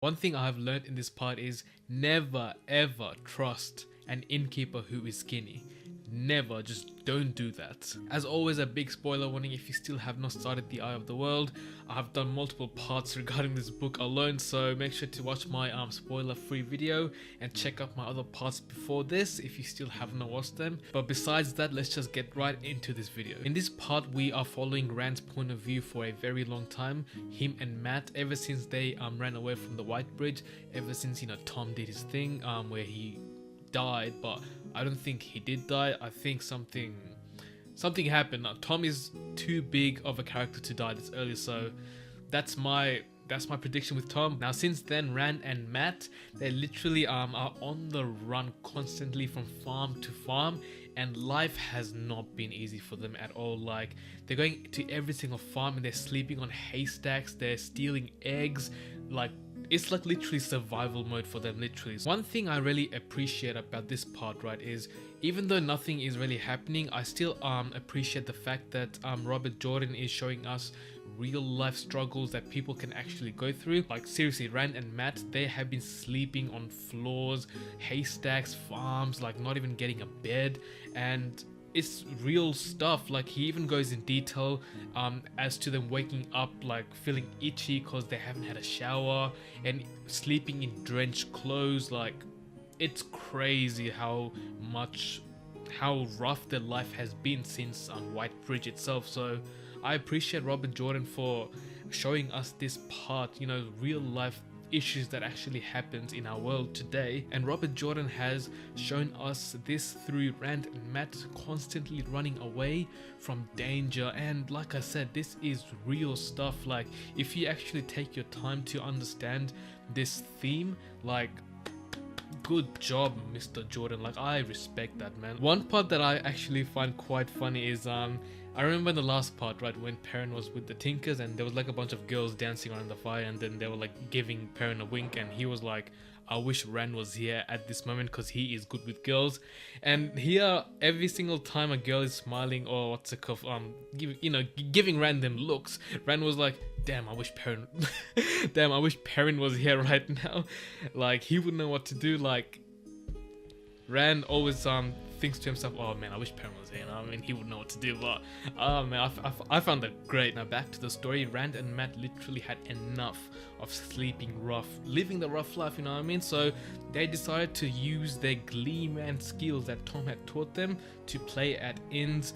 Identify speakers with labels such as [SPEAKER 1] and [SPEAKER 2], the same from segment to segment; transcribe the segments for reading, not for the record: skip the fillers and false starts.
[SPEAKER 1] One thing I have learned in this part is never ever trust an innkeeper who is skinny. Never, just don't do that. As always, a big spoiler warning if you still have not started The Eye of the World. I have done multiple parts regarding this book alone, so make sure to watch my spoiler free video and check out my other parts before this if you still have not watched them. But besides that, let's just get right into this video. In this part, we are following Rand's point of view for a very long time. Him and Matt, ever since they ran away from the White Bridge, ever since, you know, Tom did his thing where he died, but I don't think he did die. I think something happened. Tom is too big of a character to die this early, so that's my prediction with Tom. Now since then, Rand and Matt, they literally are on the run constantly from farm to farm, and life has not been easy for them at all. Like, they're going to every single farm and they're sleeping on haystacks, they're stealing eggs, like it's like literally survival mode for them, literally. One thing I really appreciate about this part, right, is even though nothing is really happening, I still appreciate the fact that Robert Jordan is showing us real life struggles that people can actually go through. Like seriously, Rand and Matt, they have been sleeping on floors, haystacks, farms, like not even getting a bed, and it's real stuff. Like he even goes in detail as to them waking up like feeling itchy because they haven't had a shower and sleeping in drenched clothes. Like it's crazy how rough their life has been since White Bridge itself. So I appreciate Robert Jordan for showing us this part, you know, real life issues that actually happens in our world today. And Robert Jordan has shown us this through Rand and Matt constantly running away from danger. And like I said, this is real stuff. Like if you actually take your time to understand this theme, like good job, Mr. Jordan. Like I respect that, man. One part that I actually find quite funny is I remember in the last part, right, when Perrin was with the Tinkers and there was like a bunch of girls dancing around the fire, and then they were like giving Perrin a wink, and he was like, I wish Rand was here at this moment because he is good with girls. And here, every single time a girl is smiling or what's it called, giving random looks, Rand was like, damn, I wish Perrin was here right now. Like he would know what to do. Like Rand always thinks to himself, oh man, I wish Perrin was here. I mean, he would know what to do. But oh man, I found that great. Now back to the story. Rand and Matt literally had enough of sleeping rough, living the rough life, you know what I mean? So they decided to use their gleeman skills that Tom had taught them to play at inns,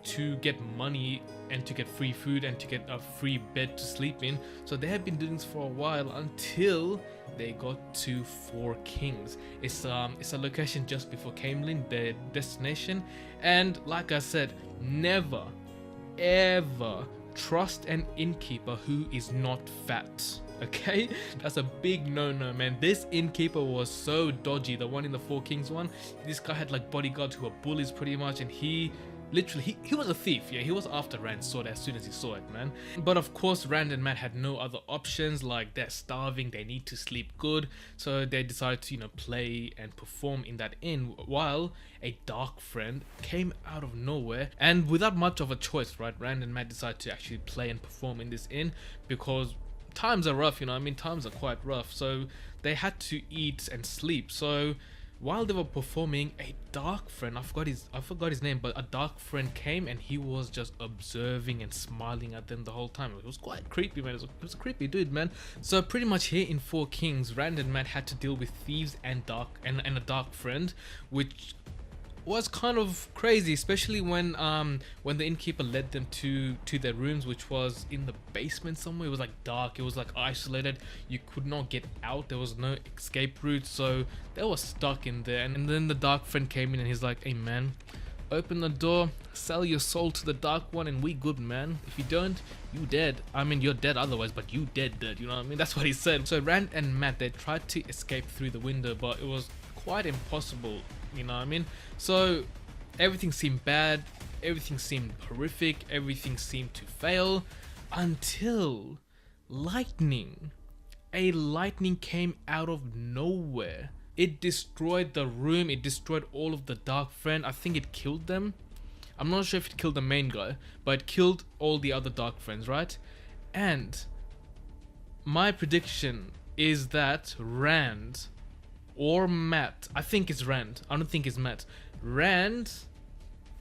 [SPEAKER 1] to get money and to get free food and to get a free bed to sleep in. So they had been doing this for a while until they got to Four Kings. It's a location just before Caemlyn, their destination. And like I said, never ever trust an innkeeper who is not fat. Okay, that's a big no-no, man. This innkeeper was so dodgy. The one in the Four Kings one, this guy had like bodyguards who were bullies pretty much, and he literally, he was a thief. Yeah, he was after Rand's sword as soon as he saw it, man. But of course, Rand and Matt had no other options. Like they're starving, they need to sleep good, so they decided to, you know, play and perform in that inn, while a dark friend came out of nowhere. And without much of a choice, right, Rand and Matt decided to actually play and perform in this inn because times are rough, you know what I mean? Times are quite rough, so they had to eat and sleep. So while they were performing, a dark friend, I forgot his name, but a dark friend came and he was just observing and smiling at them the whole time. It was quite creepy, man. It was a creepy dude, man. So pretty much here in Four Kings, Rand and Matt had to deal with thieves and a dark friend, which was kind of crazy, especially when the innkeeper led them to their rooms, which was in the basement somewhere. It was like dark, it was like isolated, you could not get out, there was no escape route, so they were stuck in there. And then the dark friend came in and he's like, hey man, open the door, sell your soul to the dark one, and we good, man. If you don't, you dead. I mean, you're dead otherwise, but you dead, you know what I mean? That's what he said. So Rand and Matt, they tried to escape through the window, but it was quite impossible, you know what I mean? So everything seemed bad, everything seemed horrific, everything seemed to fail, until a lightning came out of nowhere. It destroyed the room, it destroyed all of the dark friend. I think it killed them. I'm not sure if it killed the main guy, but it killed all the other dark friends, right? And my prediction is that Rand or Matt, I think it's Rand, I don't think it's Matt, Rand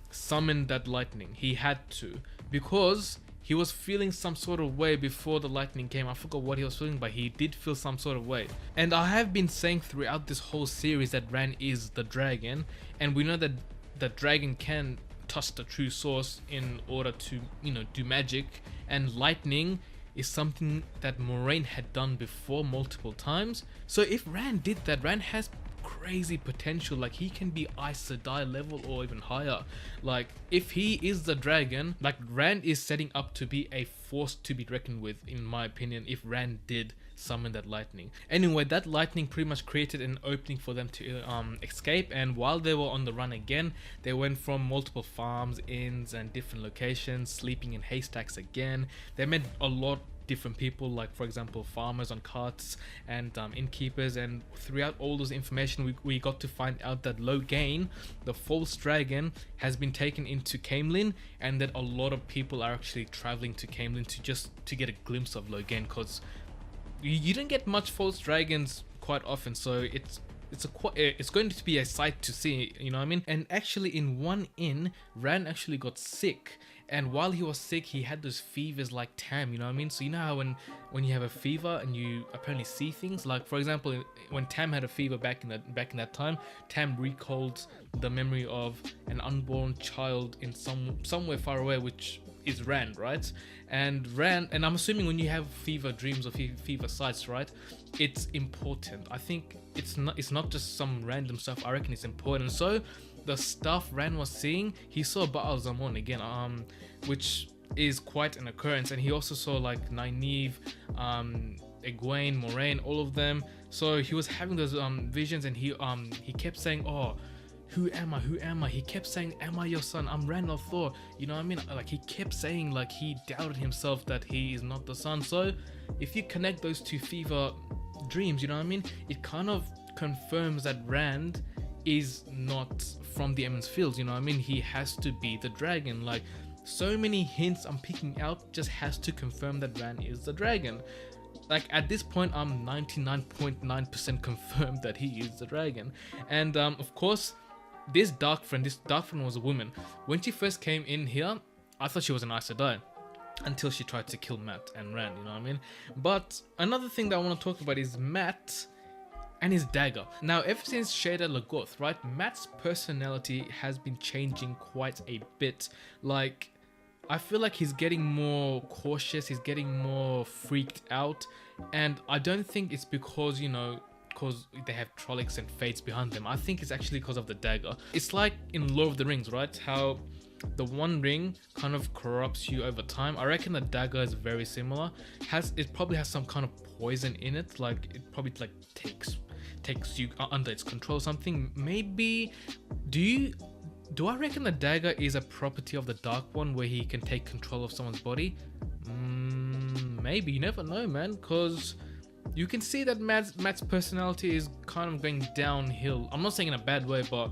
[SPEAKER 1] summoned that lightning. He had to, because he was feeling some sort of way before the lightning came. I forgot what he was feeling, but he did feel some sort of way. And I have been saying throughout this whole series that Rand is the dragon, and we know that the dragon can touch the true source in order to, you know, do magic, and lightning is something that Moraine had done before multiple times. So if Rand did that, Rand has crazy potential. Like, he can be Aes Sedai level or even higher. Like, if he is the dragon, like, Rand is setting up to be a force to be reckoned with, in my opinion, if Rand did summon that lightning. Anyway, that lightning pretty much created an opening for them to escape, and while they were on the run again, they went from multiple farms, inns, and different locations, sleeping in haystacks again. They met a lot different people, like for example farmers on carts and innkeepers, and throughout all those information we got to find out that Logain, the false dragon, has been taken into Caemlyn, and that a lot of people are actually traveling to Caemlyn to get a glimpse of Logain, because you don't get much false dragons quite often, so it's going to be a sight to see, you know what I mean? And actually in one inn, Rand actually got sick, and while he was sick he had those fevers like Tam, you know what I mean? So you know how when you have a fever and you apparently see things, like for example when Tam had a fever back in that time, Tam recalled the memory of an unborn child in somewhere far away, which is Rand, right? And I'm assuming when you have fever dreams or fever sights, right, it's important. I think it's not just some random stuff. I reckon it's important. So the stuff Rand was seeing, he saw Baal Zamon again, which is quite an occurrence, and he also saw like Nynaeve, Egwene, Moraine, all of them. So he was having those visions, and he kept saying, oh, who am I? He kept saying, am I your son? I'm Randall Thor. You know what I mean? Like, he kept saying, like, he doubted himself that he is not the son. So if you connect those two fever dreams, you know what I mean, it kind of confirms that Rand is not from the Emond's Fields, you know what I mean? He has to be the dragon. Like, so many hints I'm picking out just has to confirm that Rand is the dragon. Like, at this point I'm 99.9% confirmed that he is the dragon. And of course, this dark friend was a woman. When she first came in here, I thought she was an Aes Sedai, until she tried to kill Matt and Rand, you know what I mean? But another thing that I want to talk about is Matt and his dagger. Now, ever since Shada Lagoth, right, Matt's personality has been changing quite a bit. Like, I feel like he's getting more cautious, he's getting more freaked out, and I don't think it's because, you know, because they have Trollocs and Fates behind them. I think it's actually because of the dagger. It's like in Lord of the Rings, right? How the one ring kind of corrupts you over time. I reckon the dagger is very similar. It probably has some kind of poison in it. Like, it probably like takes you under its control or something. Maybe do I reckon the dagger is a property of the Dark One, where he can take control of someone's body? Maybe, you never know, man, because you can see that Matt's personality is kind of going downhill. I'm not saying in a bad way, but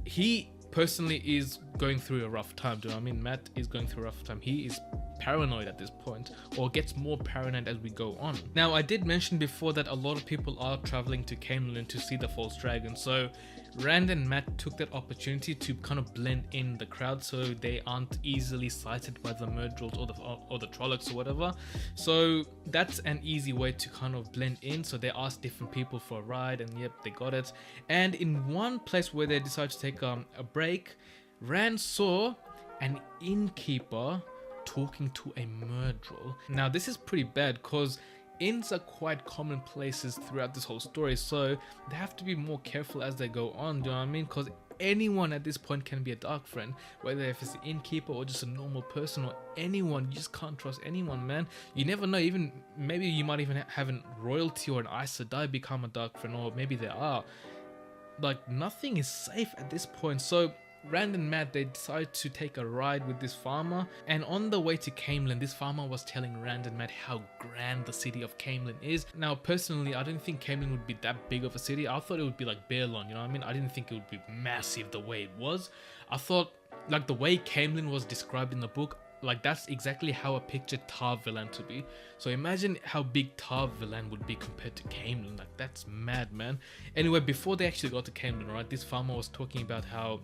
[SPEAKER 1] he personally is going through a rough time. Do you know what I mean? Matt is going through a rough time. He is paranoid at this point, or gets more paranoid as we go on. Now, I did mention before that a lot of people are traveling to Caemlyn to see the false dragon. So Rand and Matt took that opportunity to kind of blend in the crowd, so they aren't easily sighted by the Murdrels or the Trollocs or whatever. So that's an easy way to kind of blend in. So they asked different people for a ride, and yep, they got it. And in one place where they decided to take a break, Rand saw an innkeeper talking to a Murdrel. Now, this is pretty bad, because inns are quite common places throughout this whole story, so they have to be more careful as they go on, do you know what I mean? Because anyone at this point can be a dark friend, whether if it's an innkeeper or just a normal person or anyone. You just can't trust anyone, man. You never know, even maybe you might even have a royalty or an Aes Sedai become a dark friend, or maybe they are. Like, nothing is safe at this point. So Rand and Matt, they decided to take a ride with this farmer, and on the way to Caemlyn, this farmer was telling Rand and Matt how grand the city of Caemlyn is. Now, personally, I didn't think Caemlyn would be that big of a city. I thought it would be like Baerlon, you know what I mean? I didn't think it would be massive the way it was. I thought, like, the way Caemlyn was described in the book, like that's exactly how I pictured Tar Valon to be. So imagine how big Tar Valon would be compared to Caemlyn. Like that's mad, man. Anyway, before they actually got to Caemlyn, right, this farmer was talking about how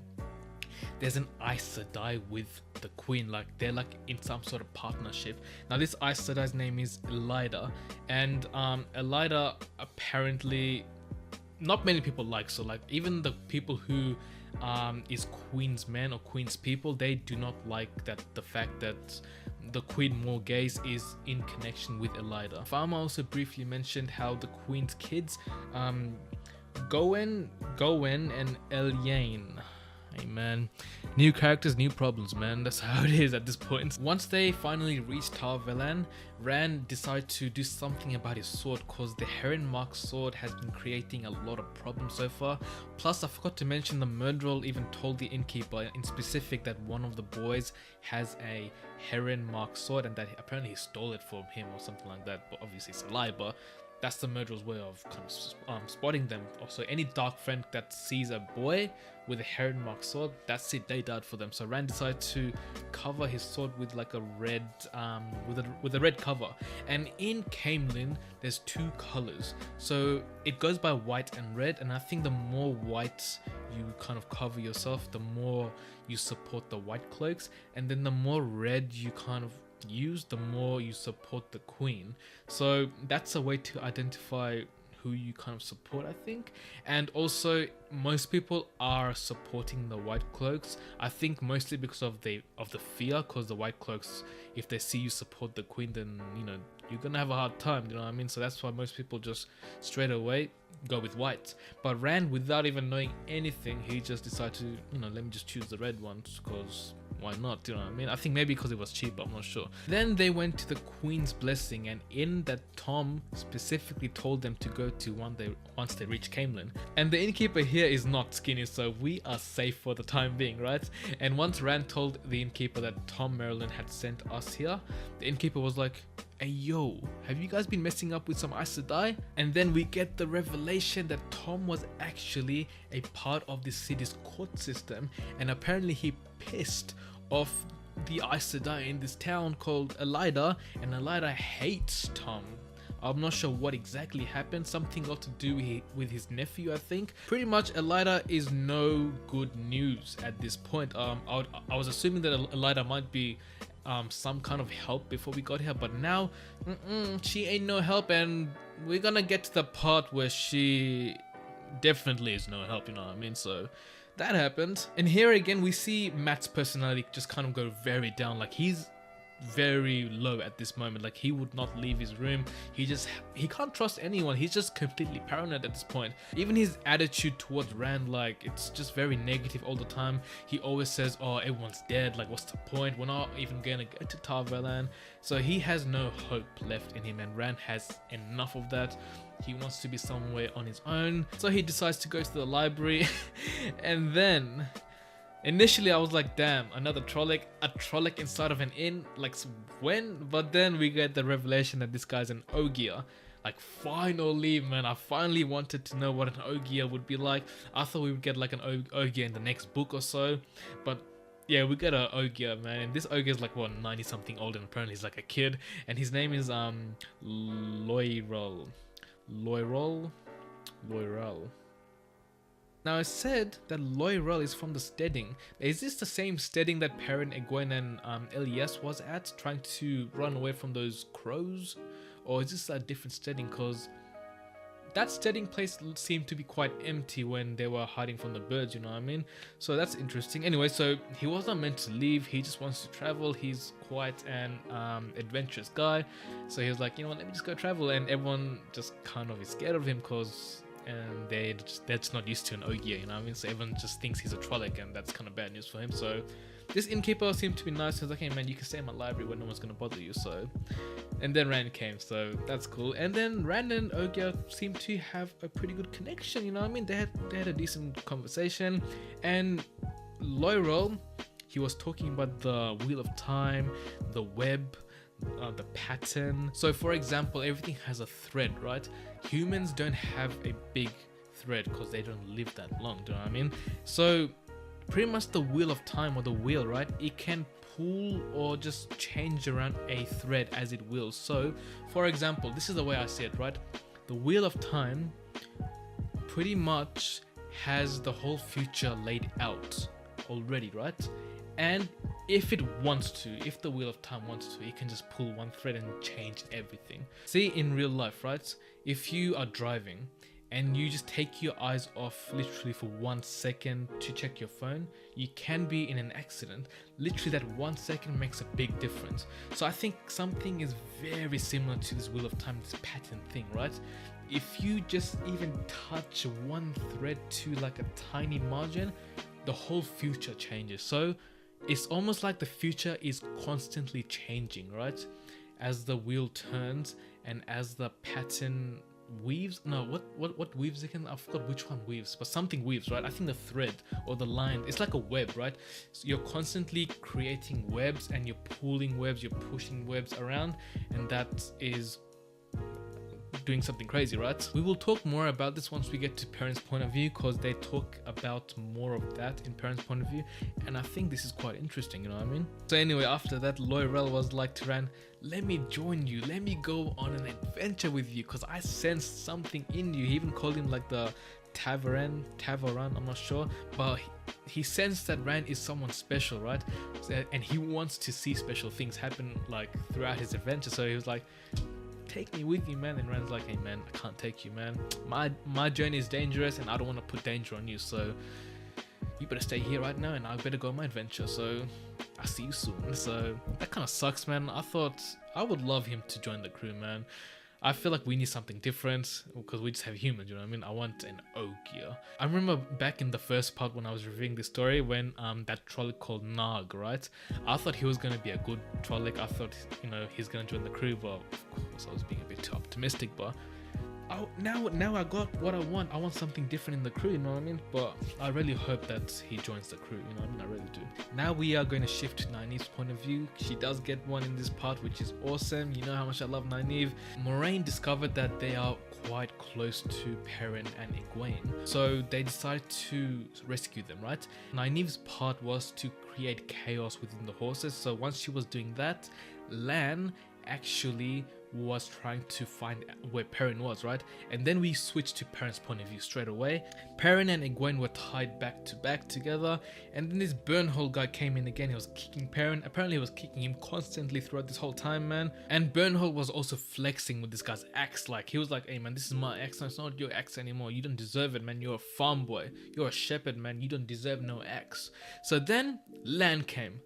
[SPEAKER 1] there's an Aes Sedai with the queen, like they're like in some sort of partnership. Now this Aes Sedai's name is Elaida, and Elaida apparently not many people like. So like even the people who is Queen's men or Queen's people, they do not like that the fact that the Queen Morgase is in connection with Elaida. Farmer also briefly mentioned how the Queen's kids, Gowen and Elyane. Hey man, new characters, new problems, man. That's how it is at this point. Once they finally reached Tar Valon, Rand decided to do something about his sword because the Heron Mark sword has been creating a lot of problems so far. Plus, I forgot to mention the murderer even told the innkeeper in specific that one of the boys has a Heron Mark sword and that apparently he stole it from him or something like that. But obviously it's a lie, but that's the murderer's way of kind of spotting them. Also, any dark friend that sees a boy with a Heron Mark sword, that's it, they died for them. So Rand decided to cover his sword with like a red, with a red cover. And in Caemlyn, there's two colors. So it goes by white and red, and I think the more white you kind of cover yourself, the more you support the white cloaks, and then the more red you kind of use, the more you support the queen. So that's a way to identify who you kind of support, I think. And also most people are supporting the white cloaks, I think mostly because of the fear, because the white cloaks, if they see you support the queen, then you know you're gonna have a hard time, you know what I mean? So that's why most people just straight away go with white. But Rand, without even knowing anything, he just decided to, you know, let me just choose the red ones because why not, you know what I mean? I think maybe because it was cheap, I'm not sure. Then they went to the Queen's Blessing, and in that Tom specifically told them to go to once they reach Caemlyn. And the innkeeper here is not skinny, so we are safe for the time being, right? And once Rand told the innkeeper that Tom Merrilin had sent us here, the innkeeper was like, hey yo, have you guys been messing up with some Aes Sedai? And then we get the revelation that Tom was actually a part of the city's court system, and apparently he pissed off the Aes Sedai in this town called Elaida, and Elaida hates Tom. I'm not sure what exactly happened, something got to do with his nephew, I think. Pretty much Elaida is no good news at this point. I was assuming that Elaida might be some kind of help before we got here, but now she ain't no help, and we're gonna get to the part where she definitely is no help, you know what I mean? So that happened. And here again we see Matt's personality just kind of go very down. Like he's very low at this moment. Like he would not leave his room. He can't trust anyone. He's just completely paranoid at this point. Even his attitude towards Rand, like it's just very negative all the time. He always says, oh, everyone's dead, like what's the point, we're not even gonna get to Tar Valon. So he has no hope left in him, and Rand has enough of that. He wants to be somewhere on his own, so he decides to go to the library. And then initially I was like, damn, another Trolloc, a Trolloc inside of an inn, like when? But then we get the revelation that this guy's an Ogier. Like finally, man, I finally wanted to know what an Ogier would be like. I thought we would get like an Ogier in the next book or so, but yeah, we got an Ogier, man, and this Ogier is like what, 90 something old, and apparently he's like a kid, and his name is Loyrel. Now I said that Loyrel is from the steading. Is this the same steading that Perrin, Egwene and Elias was at, trying to run away from those crows? Or is this a different steading? Because that steading place seemed to be quite empty when they were hiding from the birds, you know what I mean? So that's interesting. Anyway, so he wasn't meant to leave, he just wants to travel. He's quite an adventurous guy. So he was like, you know what, let me just go travel. And everyone just kind of is scared of him because they're just not used to an Ogier, you know what I mean? So everyone just thinks he's a Trolloc, and that's kind of bad news for him. So this innkeeper seemed to be nice. He was like, hey man, you can stay in my library where no one's gonna bother you. So, and then Rand came, so that's cool. And then Rand and Ogier seemed to have a pretty good connection, you know what I mean? They had a decent conversation. And Loyrel, he was talking about the Wheel of Time, the web, the pattern. So for example, everything has a thread, right? Humans don't have a big thread because they don't live that long, do you know what I mean? So pretty much the Wheel of Time, or the wheel, right, it can pull or just change around a thread as it wills. So for example, this is the way I see it, right? The Wheel of Time pretty much has the whole future laid out already, right? And if it wants to, if the Wheel of Time wants to, it can just pull one thread and change everything. See, in real life, right? If you are driving and you just take your eyes off literally for 1 second to check your phone, you can be in an accident. Literally that 1 second makes a big difference. So I think something is very similar to this Wheel of Time, this pattern thing, right? If you just even touch one thread to like a tiny margin, the whole future changes. So it's almost like the future is constantly changing, right? As the wheel turns and as the pattern weaves. No, what weaves again? I forgot which one weaves, but something weaves, right? I think the thread or the line, it's like a web, right? So you're constantly creating webs and you're pulling webs, you're pushing webs around, and that is doing something crazy, right? We will talk more about this once we get to Perrin's point of view, because they talk about more of that in Perrin's point of view, and I think this is quite interesting, you know what I mean? So anyway, after that, Loirel was like to Ran, let me join you, let me go on an adventure with you, because I sensed something in you. He even called him like the Tavaran, I'm not sure, but he sensed that Ran is someone special, right? And he wants to see special things happen like throughout his adventure. So he was like, take me with you, man. And Ran's like, hey man, I can't take you, man. My journey is dangerous and I don't want to put danger on you, so you better stay here right now and I better go on my adventure, so I'll see you soon. So that kind of sucks, man. I thought I would love him to join the crew, man. I feel like we need something different because we just have humans, you know what I mean? I want an Ogier. I remember back in the first part when I was reviewing this story when that Trolloc called Nag, right? I thought he was going to be a good Trolloc. I thought, you know, he's going to join the crew, but of course I was being a bit too optimistic, but now I got what I want. I want something different in the crew, you know what I mean? But I really hope that he joins the crew, you know what I mean? I really do. Now we are going to shift to Nynaeve's point of view. She does get one in this part, which is awesome. You know how much I love Nynaeve. Moraine discovered that they are quite close to Perrin and Egwene, so they decided to rescue them, right? Nynaeve's part was to create chaos within the horses, so once she was doing that, Lan actually was trying to find where Perrin was, right? And then we switched to Perrin's point of view straight away. Perrin and Egwene were tied back to back together, and then this Burnhold guy came in again. He was kicking Perrin. Apparently he was kicking him constantly throughout this whole time, man. And Burnhold was also flexing with this guy's axe. Like, he was like, hey man, this is my axe, no, it's not your axe anymore. You don't deserve it, man. You're a farm boy, you're a shepherd, man. You don't deserve no axe. So then Lan came,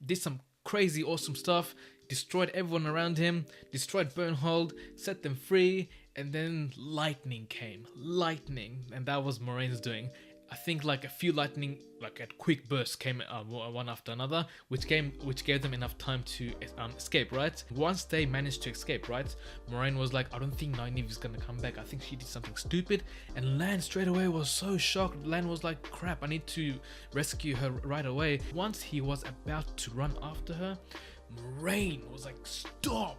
[SPEAKER 1] did some crazy awesome stuff, destroyed everyone around him, destroyed Burnhold, set them free, and then lightning came. Lightning, and that was Moraine's doing. I think like a few lightning, like at quick bursts came one after another, which gave them enough time to escape, right? Once they managed to escape, right, Moraine was like, I don't think Nynaeve is gonna come back. I think she did something stupid. And Lan straight away was so shocked. Lan was like, crap, I need to rescue her right away. Once he was about to run after her, Moraine was like, stop,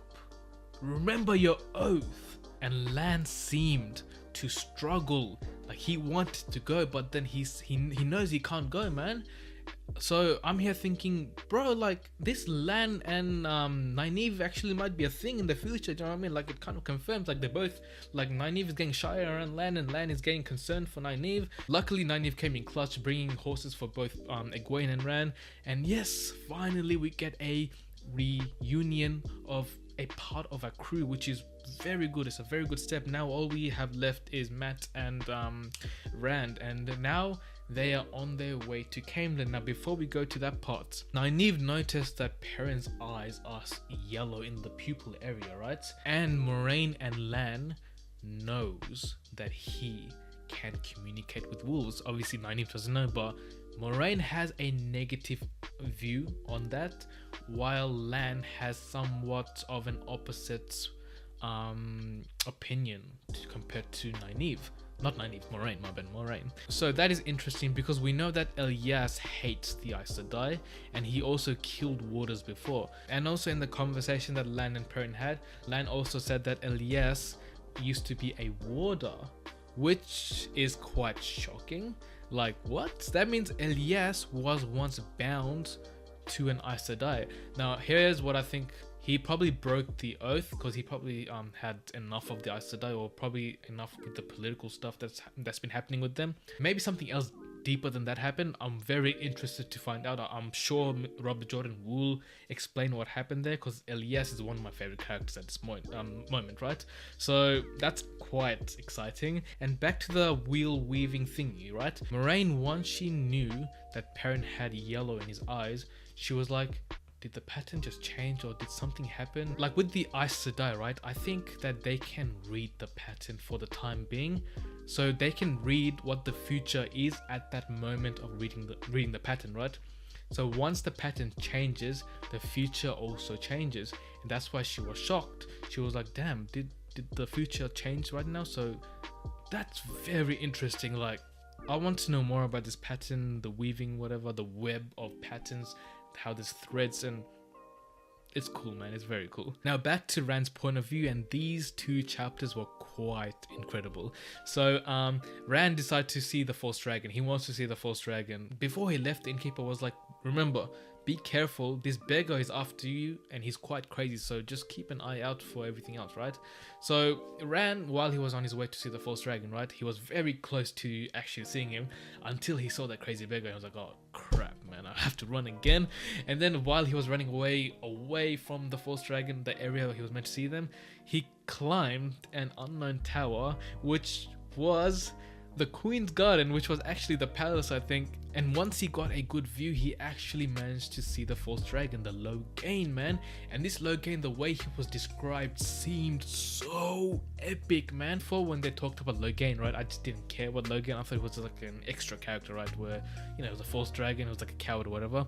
[SPEAKER 1] remember your oath. And Lan seemed to struggle, like he wanted to go, but then he knows he can't go, man. So I'm here thinking, bro, like this Lan and Nynaeve actually might be a thing in the future, do you know what I mean? Like it kind of confirms, like they're both, like Nynaeve is getting shy around Lan and Lan is getting concerned for Nynaeve. Luckily Nynaeve came in clutch, bringing horses for both Egwene and Ran, and yes, finally we get a reunion of a part of a crew, which is very good. It's a very good step. Now all we have left is Mat and Rand, and now they are on their way to Caemlyn. Now before we go to that part, Nynaeve noticed that Perrin's eyes are yellow in the pupil area, right? And Moraine and Lan knows that he can communicate with wolves. Obviously Nynaeve doesn't know, but Moraine has a negative view on that, while Lan has somewhat of an opposite opinion compared to Nynaeve. Not Nynaeve, Moraine, my bad, Moraine. So that is interesting because we know that Elias hates the Aes Sedai, and he also killed warders before. And also in the conversation that Lan and Perrin had, Lan also said that Elias used to be a warder, which is quite shocking. Like, what? That means Elias was once bound to an Aes Sedai. Now here's what I think. He probably broke the oath because he probably had enough of the Aes Sedai, or probably enough with the political stuff that's been happening with them. Maybe something else deeper than that happened. I'm very interested to find out. I'm sure Robert Jordan will explain what happened there, because Elias is one of my favorite characters at this moment, right? So that's quite exciting. And back to the wheel weaving thingy, right? Moraine, once she knew that Perrin had yellow in his eyes, she was like, did the pattern just change, or did something happen? Like with the Aes Sedai, right? I think that they can read the pattern for the time being. So they can read what the future is at that moment of reading the pattern, right? So once the pattern changes, the future also changes. And that's why she was shocked. She was like, damn, did the future change right now? So that's very interesting. Like, I want to know more about this pattern, the weaving, whatever, the web of patterns, how there's threads, and it's cool, man. It's very cool. Now back to Rand's point of view, and these 2 chapters were quite incredible. So Rand decided to see the false dragon. He wants to see the false dragon. Before he left, the innkeeper was like, remember, be careful, this beggar is after you and he's quite crazy, so just keep an eye out for everything else, right? So Rand, while he was on his way to see the false dragon, right, he was very close to actually seeing him until he saw that crazy beggar. He was like, oh crap, man, I have to run again. And then while he was running away from the false dragon, the area where he was meant to see them, he climbed an unknown tower, which was the Queen's Garden, which was actually the palace, I think. And once he got a good view, he actually managed to see the false dragon, the Loghain, man. And this Loghain, the way he was described, seemed so epic, man. For when they talked about Loghain, right, I just didn't care about Loghain. I thought it was like an extra character, right, where, you know, it was a false dragon, it was like a coward or whatever.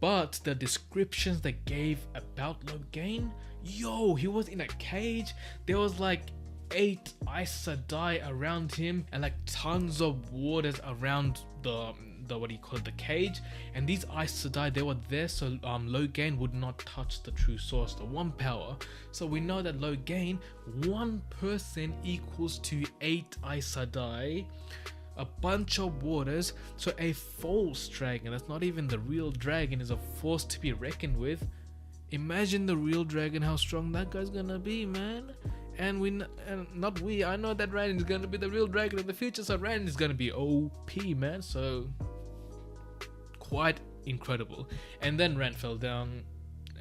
[SPEAKER 1] But the descriptions they gave about Loghain, yo, he was in a cage. There was like 8 Aes Sedai around him, and like tons of waters around the what do you call it, the cage. And these Aes Sedai, they were there so Loghain would not touch the true source, the one power. So we know that Loghain, one person equals to 8 Aes Sedai, a bunch of waters. So a false dragon, that's not even the real dragon, is a force to be reckoned with. Imagine the real dragon, how strong that guy's gonna be, man. And I know that Rand is gonna be the real dragon of the future, so Rand is gonna be OP, man. So quite incredible. And then Rand fell down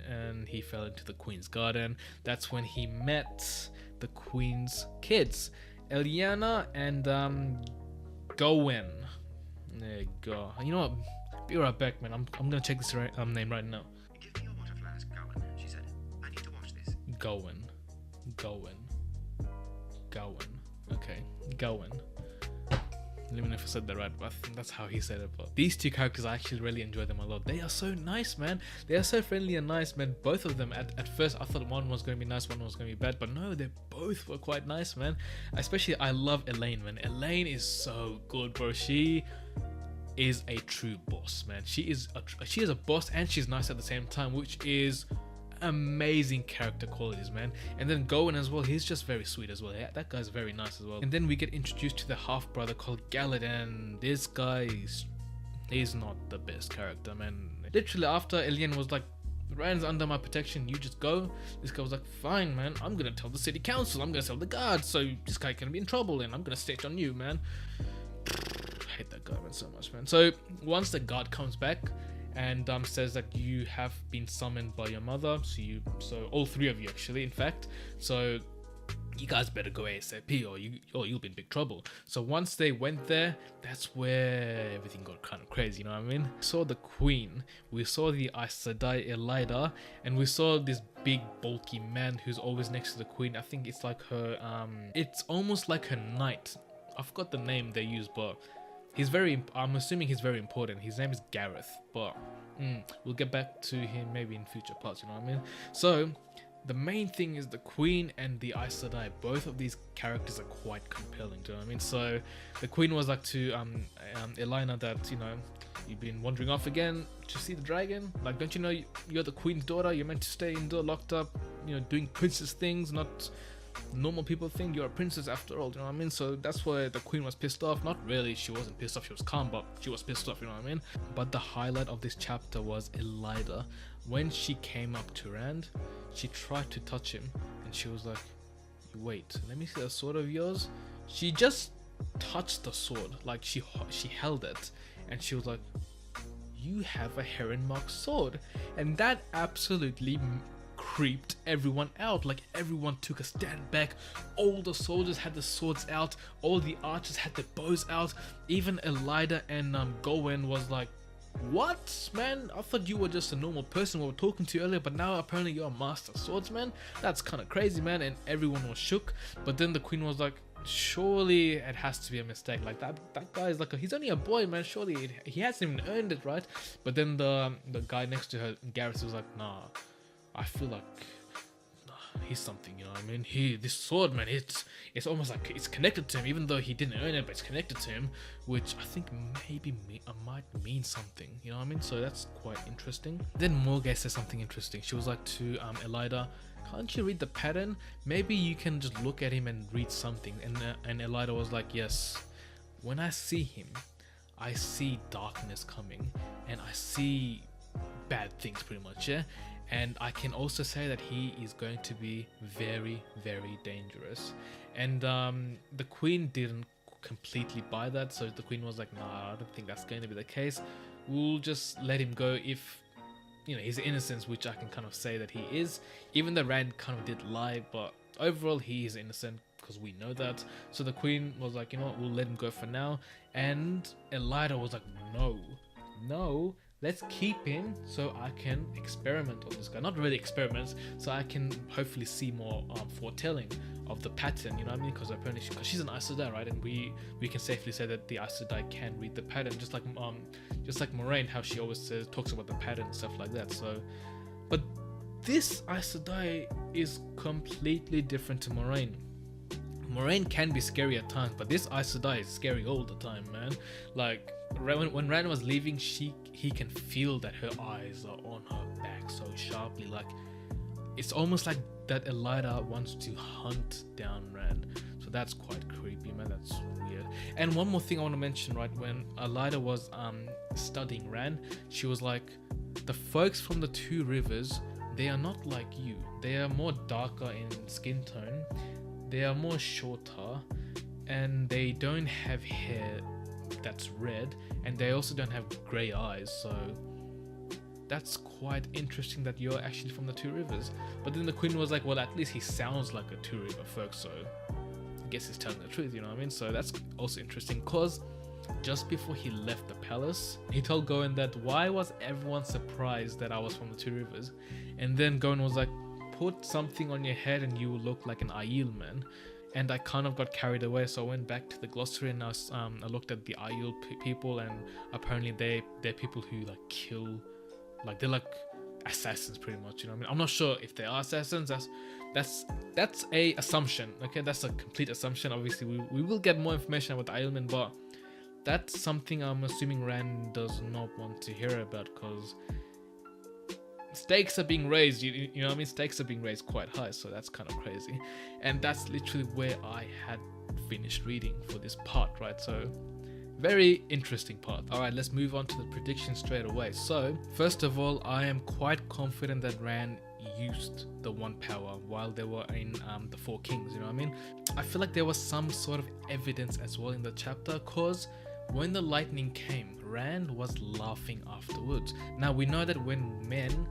[SPEAKER 1] and he fell into the Queen's Garden. That's when he met the Queen's kids, Eliana and Gowen. There you go. You know what? Be right back, man. I'm gonna check this name right now.
[SPEAKER 2] Give me your water flask, Gowen, she said. I need to watch this.
[SPEAKER 1] Gowen. Okay, Gowen. Let me know if I said that right, but I think that's how he said it. But these 2 characters, I actually really enjoy them a lot. They are so nice, man. They are so friendly and nice, man. Both of them, at first I thought one was going to be nice, one was going to be bad, but no, they both were quite nice, man. Especially, I love Elaine, man. Elaine is so good, bro. She is a true boss, man. She is a boss, and she's nice at the same time, which is amazing character qualities, man. And then Gowen as well, he's just very sweet as well. Yeah, that guy's very nice as well. And then we get introduced to the half brother called Galad, and this guy he's not the best character, man. Literally after Elian was like, Rand's under my protection, you just go, this guy was like, fine, man, I'm gonna tell the city council, I'm gonna tell the guards, so this guy can be in trouble and I'm gonna snitch on you, man. I hate that guy, man, so much, man. So once the guard comes back and says that you have been summoned by your mother, so all 3 of you actually, in fact, so you guys better go ASAP or you'll be in big trouble. So once they went there, that's where everything got kind of crazy, you know what I mean? We saw the Queen, we saw the Aes Sedai Elaida, and we saw this big bulky man who's always next to the Queen. I think it's like her it's almost like her knight. I forgot the name they use, but I'm assuming he's very important. His name is Gareth, but we'll get back to him maybe in future parts, you know what I mean? So the main thing is the Queen and the Aes Sedai. Both of these characters are quite compelling, do you know what I mean? So the Queen was like to Elaina that, you know, you've been wandering off again to see the dragon. Like, don't you know you're the Queen's daughter? You're meant to stay indoor, locked up, you know, doing princess things, not normal people think you're a princess after all, you know what I mean? So that's why the queen was pissed off. Not really, she wasn't pissed off, she was calm, but she was pissed off, you know what I mean? But the highlight of this chapter was Elaida. When she came up to Rand, she tried to touch him, and she was like, wait, let me see the sword of yours. She just touched the sword, like she held it, and she was like, you have a heron marked sword. And that absolutely creeped everyone out. Like, everyone took a stand back. All the soldiers had the swords out, all the archers had their bows out. Even Elaida and Gawain was like, what, man? I thought you were just a normal person we were talking to earlier, but now apparently you're a master swordsman. That's kind of crazy, man. And everyone was shook. But then the queen was like, surely it has to be a mistake. Like, that guy is like he's only a boy, man. Surely he hasn't even earned it, right? But then the guy next to her, Gareth, was like, nah, I feel like he's something, you know what I mean? This sword, man, it's almost like it's connected to him, even though he didn't earn it, but it's connected to him, which I think maybe might mean something, you know what I mean? So that's quite interesting. Then Morgase says something interesting. She was like to Elaida, can't you read the pattern? Maybe you can just look at him and read something. And Elaida was like, yes, when I see him, I see darkness coming, and I see bad things, pretty much, yeah? And I can also say that he is going to be very, very dangerous. And the queen didn't completely buy that, so the queen was like, nah, I don't think that's going to be the case. We'll just let him go if, you know, his innocence, which I can kind of say that he is. Even though Rand kind of did lie, but overall he is innocent because we know that. So the queen was like, you know what, we'll let him go for now. And Elaida was like, no, let's keep him so I can experiment on this guy. Not really experiments, so I can hopefully see more foretelling of the pattern, you know what I mean? Because apparently, because she's an Aes Sedai, right? And we can safely say that the Aes Sedai can read the pattern, just like Moraine, how she always talks about the pattern and stuff like that. So, but this Aes Sedai is completely different to Moraine. Moraine can be scary at times, but this Aes Sedai is scary all the time, man. Like, when Rand was leaving, he can feel that her eyes are on her back so sharply. Like, it's almost like that Elaida wants to hunt down Rand. So that's quite creepy, man. That's weird. And one more thing I want to mention, right? When Elaida was studying Rand, she was like, the folks from the Two Rivers, they are not like you. They are more darker in skin tone. They are more shorter, and they don't have hair that's red, and they also don't have grey eyes. So that's quite interesting that you're actually from the Two Rivers. But then the queen was like, well, at least he sounds like a Two River folk, so I guess he's telling the truth, you know what I mean? So that's also interesting, because just before he left the palace, he told Gawain that, why was everyone surprised that I was from the Two Rivers? And then Gawain was like, put something on your head and you will look like an Aiel man. And I kind of got carried away, so I went back to the glossary and I looked at the Aiel people, and apparently they're people who like kill, like they're like assassins pretty much, you know what I mean? I'm not sure if they are assassins. That's a assumption, okay? That's a complete assumption. Obviously we will get more information about the Aielmen, but that's something I'm assuming Rand does not want to hear about, because stakes are being raised, you know what I mean? Stakes are being raised quite high, so that's kind of crazy. And that's literally where I had finished reading for this part, right? So very interesting part. All right, let's move on to the prediction straight away. So first of all, I am quite confident that Rand used the One Power while they were in the Four Kings, you know what I mean? I feel like there was some sort of evidence as well in the chapter, because when the lightning came, Rand was laughing afterwards. Now we know that when men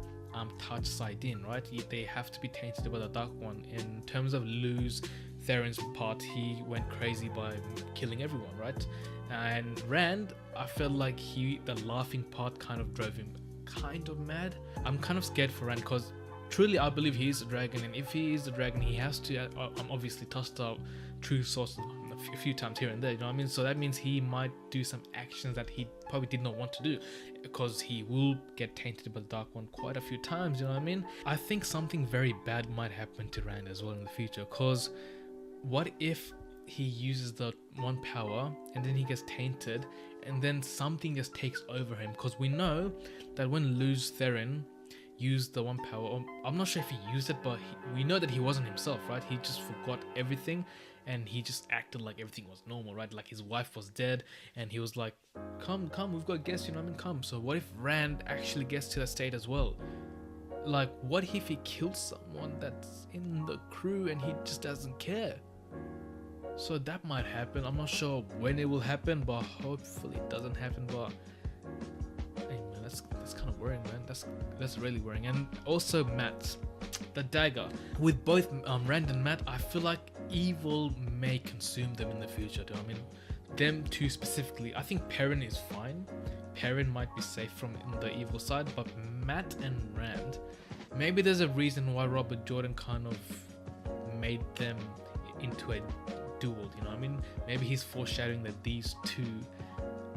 [SPEAKER 1] touch Saidin, right, they have to be tainted by the Dark One. In terms of Lu's, Theron's part, he went crazy by killing everyone, right? And Rand, I felt like the laughing part kind of drove him kind of mad. I'm kind of scared for Rand, because truly I believe he is a dragon, and if he is a dragon, he has to obviously toss out true source a few times here and there, you know what I mean? So that means he might do some actions that he probably did not want to do, because he will get tainted by the Dark One quite a few times, you know what I mean? I think something very bad might happen to Rand as well in the future, because what if he uses the One Power and then he gets tainted and then something just takes over him? Because we know that when Lu's Theron, used the one power. I'm not sure if he used it, but we know that he wasn't himself, right? He just forgot everything and he just acted like everything was normal, right? Like his wife was dead and he was like, come, we've got guests, you know what I mean? Come. So what if Rand actually gets to that state as well? Like, what if he kills someone that's in the crew and he just doesn't care? So that might happen. I'm not sure when it will happen, but hopefully it doesn't happen. But hey man, that's kind of worrying, man. That's really worrying. And also Matt, the dagger. With both Rand and Matt, I feel like evil may consume them in the future. Do I mean them two specifically? I think Perrin is fine. Perrin might be safe from the evil side, but Matt and Rand, maybe there's a reason why Robert Jordan kind of made them into a duel, you know what I mean? Maybe he's foreshadowing that these two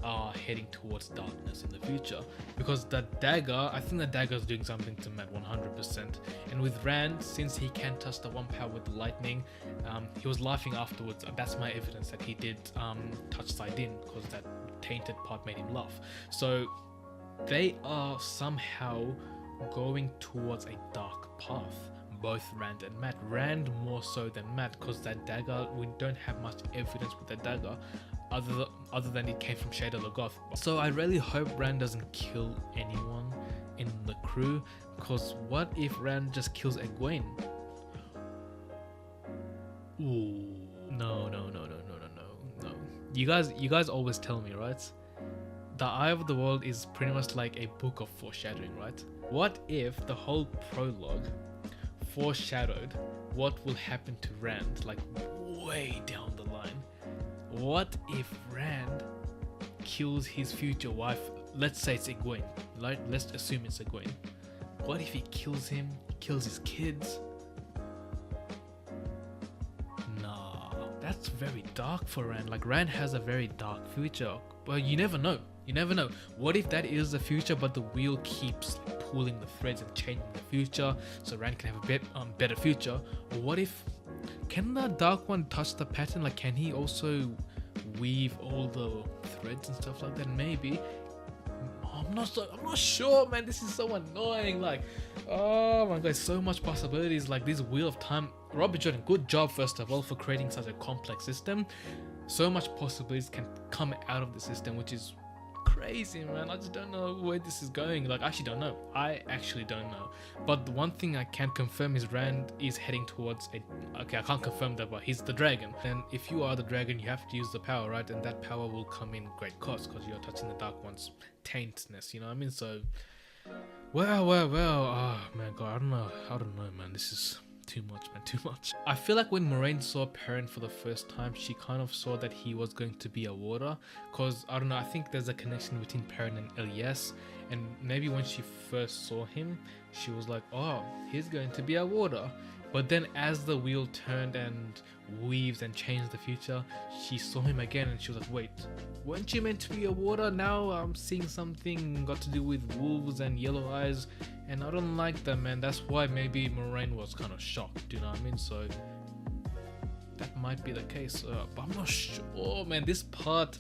[SPEAKER 1] are heading towards darkness in the future, because the dagger, I think the dagger is doing something to Matt 100%. And with Rand, since he can touch the one power with the lightning, he was laughing afterwards. That's my evidence that he did touch Sidin, because that tainted part made him laugh. So they are somehow going towards a dark path, both Rand and Matt. Rand more so than Matt, because that dagger, we don't have much evidence with that dagger other than it came from Shader Logoth. So I really hope Rand doesn't kill anyone in the crew, because what if Rand just kills Egwene? Ooh, no. You guys always tell me, right? The Eye of the World is pretty much like a book of foreshadowing, right? What if the whole prologue foreshadowed what will happen to Rand, like way down the line? What if Rand kills his future wife? Let's say it's Egwene, like let's assume it's Egwene. What if he kills him, kills his kids? Nah, that's very dark for Rand. Like Rand has a very dark future, but you never know. What if that is the future, but the wheel keeps pulling the threads and changing the future, so Rand can have a better future? Or what if, can the Dark One touch the pattern? Like, can he also weave all the threads and stuff like that? Maybe. I'm not sure, man. This is so annoying. Like, oh my god, so much possibilities. Like this Wheel of Time. Robert Jordan, good job first of all for creating such a complex system. So much possibilities can come out of the system, which is crazy, man. I just don't know where this is going. Like, I actually don't know. But the one thing I can confirm is Rand is heading towards okay, I can't confirm that, but he's the dragon. And if you are the dragon, you have to use the power, right? And that power will come in great cost, because you're touching the Dark One's taintness, you know what I mean? So, well. Oh man, god, I don't know, man. This is too much, man, too much. I feel like when Moraine saw Perrin for the first time, she kind of saw that he was going to be a warder, because I don't know, I think there's a connection between Perrin and Elias, and maybe when she first saw him, she was like, oh, he's going to be a warder. But then as the wheel turned and weaves and changed the future, she saw him again and she was like, wait, weren't you meant to be a warder? Now I'm seeing something got to do with wolves and yellow eyes, and I don't like them, man. That's why maybe Moraine was kind of shocked, you know what I mean? So that might be the case, but I'm not sure, man. This part,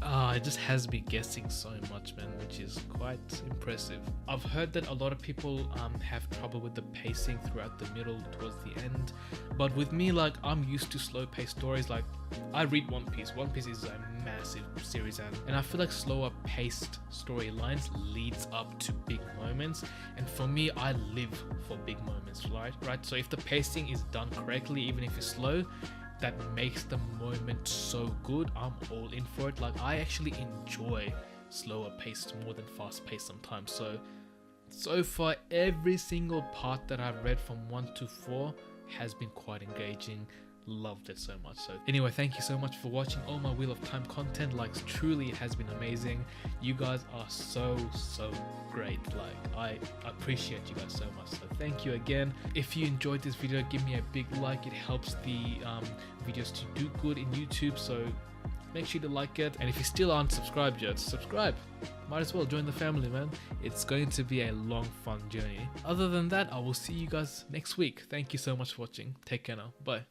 [SPEAKER 1] it just has me guessing so much, man, which is quite impressive. I've heard that a lot of people have trouble with the pacing throughout the middle towards the end, but with me, like, I'm used to slow paced stories. Like, I read One Piece. One Piece is a massive series, and I feel like slower paced storylines leads up to big moments, and for me, I live for big moments, right? So if the pacing is done correctly, even if it's slow, that makes the moment so good, I'm all in for it. Like, I actually enjoy slower paced more than fast paced sometimes. So far, every single part that I've read from 1 to 4 has been quite engaging. Loved it so much. So anyway, thank you so much for watching all my Wheel of Time content. Like, truly it has been amazing. You guys are so great. Like, I appreciate you guys so much, so thank you again. If you enjoyed this video, give me a big like. It helps the videos to do good in YouTube, so make sure to like it. And if you still aren't subscribed yet, subscribe. Might as well join the family, man. It's going to be a long, fun journey. Other than that, I will see you guys next week. Thank you so much for watching. Take care now. Bye.